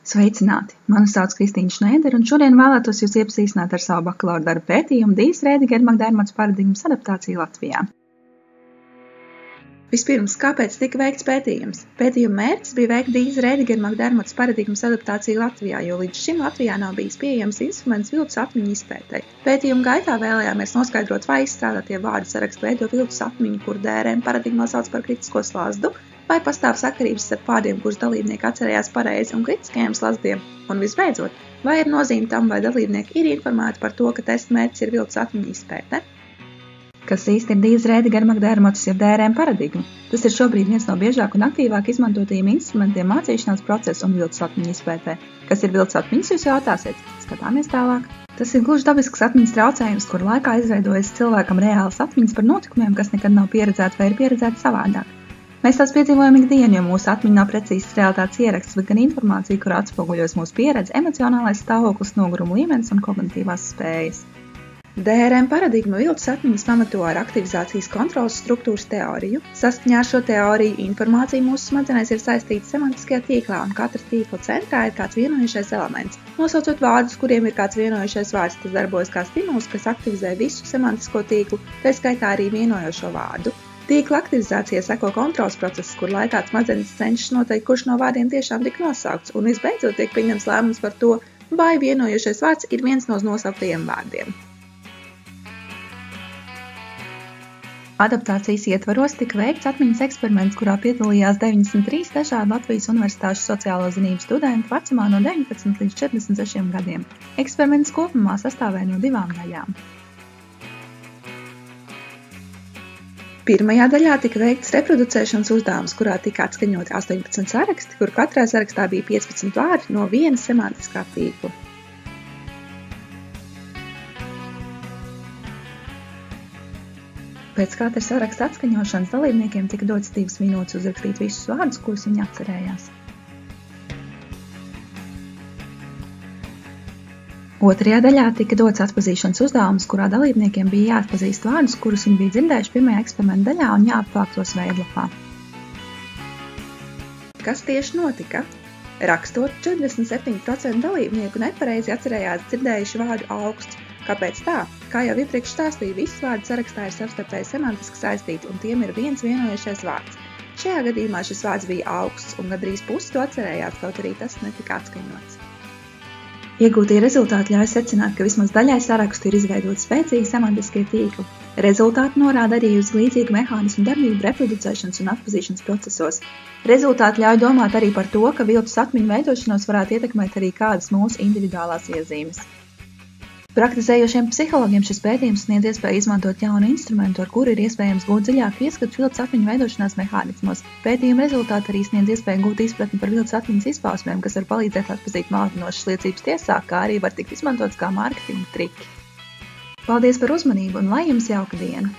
Sveicināti! Mani sauc Kristīna Šneidere, un šodien vēlētos jūs iepazīstināt ar savu bakalaura darba pētījumu Dijas Rēdiger-Makdērmots paradigmas adaptācija Latvijā. Vispirms, kāpēc tika veikts pētījums? Pētījuma mērķis bija veikt Dijas Rēdiger-Makdērmots paradigmas adaptāciju Latvijā, jo līdz šim Latvijā nav bijis pieejams instruments viltus atmiņu izpētei. Pētījuma gaitā vēlējāmies noskaidrot, vai izstrādātie vārdu saraksti veido viltus atmiņu, kur DRM paradigmā sauc par kritisko slazdu, vai pastāv sakarības starp vārdiem, kurus dalībnieki atcerējās pareizi, un kritiskajiem slazdiem, un visbeidzot, vai ir nozīme tam, vai dalībnieki ir informēti par to, ka testa mērķis ir viltus atmiņu izpēte. Kas īsti ir Dijas Rēdiger-Makdērmots jeb DRM paradigma? Tas ir šobrīd viens no biežāk un aktīvāk izmantotajiem instrumentiem mācīšanās procesu un viltus atmiņu izpētē. Kas ir viltus atmiņas, jūs jautāsiet? Skatāmies tālāk. Tas ir gluži dabisks atmiņas traucējums, kur laikā izveidojas cilvēkam reālas atmiņas par notikumiem, kas nekad nav pieredzēti vai ir pieredzēti savādāk. Mēs tās piedzīvojam ikdienu, jo mūsu atmiņa nav precīzs realitātes ieraksts, bet gan informācija, kur atspoguļojas mūsu pieredze, emocionālais stāvoklis, noguruma līmenis un kognitīvās spējas. DRM paradigma viltus atmiņas pamato ar aktivizācijas kontroles struktūras teoriju. Saskaņā ar šo teoriju informācija mūsu smadzenēs ir saistīta semantiskajā tīklā, un katra tīkla centrā ir kāds vienojošais elements. Nosaucot vārdus, kuriem ir kāds vienojošais vārds, tas darbojas kā stimuls, kas aktivizē visu semantisko tīklu, tā skaitā arī vienojošo vārdu. Tīkla aktivizācijai seko kontrols process, kur laikā smadzenes cenšas noteikt, kurš no vārdiem tiešām tika nosaukts, un visbeidzot tiek pieņemts lēmums par to, vai vienojošais vārds ir viens no nosauktajiem vārdiem. Adaptācijas ietvaros tika veikts atmiņas eksperiments, kurā piedalījās 93 dažādu Latvijas universitāšu sociālo zinību studentu vecumā no 19 līdz 46 gadiem. Eksperiments kopumā sastāvēja no 2 daļām. Pirmajā daļā tika veikts reproducēšanas uzdevums, kurā tika atskaņoti 18 saraksti, kur katrā sarakstā bija 15 vārdi no viena semantiskā tīkla. Pēc katra saraksta atskaņošanas dalībniekiem tika dots 2 minūtes uzrakstīt visus vārdus, kurus viņi atcerējās. Otrajā daļā tika dots atpazīšanas uzdevums, kurā dalībniekiem bija jāatpazīst vārdus, kurus viņi bija dzirdējuši pirmajā eksperimenta daļā un jāapvāk tos veidlapā. Kas tieši notika? Rakstot, 47% dalībnieku nepareizi atcerējās dzirdējuši vārdu augsts. Kāpēc tā? Kā jau iepriekš stāstīju, visi vārdi sarakstā ir savstarpēji semantiski saistīti un tiem ir viens vienojošais vārds. Šajā gadījumā šis vārds bija augsts un gandrīz pusi to atcerējās, kaut arī tas netika atskaņots. Iegūtie rezultāti ļauj secināt, ka vismaz daļai sarakstu ir izveidoti spēcīgi semantiskie tīkli. Rezultāti norāda arī uz līdzīgu mehānismu darbību reproducēšanas un atpazīšanas procesos. Rezultāti ļauj domāt arī par to, ka viltus atmiņu veidošanos varētu ietekmēt arī kādas mūsu individuālās iezīmes. Praktizējošiem psihologiem šis pētījums sniedz iespēju izmantot jaunu instrumentu, ar kuru ir iespējams gūt dziļāku ieskatu viltus atmiņu veidošanās mehānismos. Pētījuma rezultāti arī sniedz iespēju gūt izpratni par viltus atmiņas izpausmēm, kas var palīdzēt atpazīt maldinošas liecības tiesā, kā arī var tikt izmantots kā mārketinga triki. Paldies par uzmanību un lai jums jauka diena!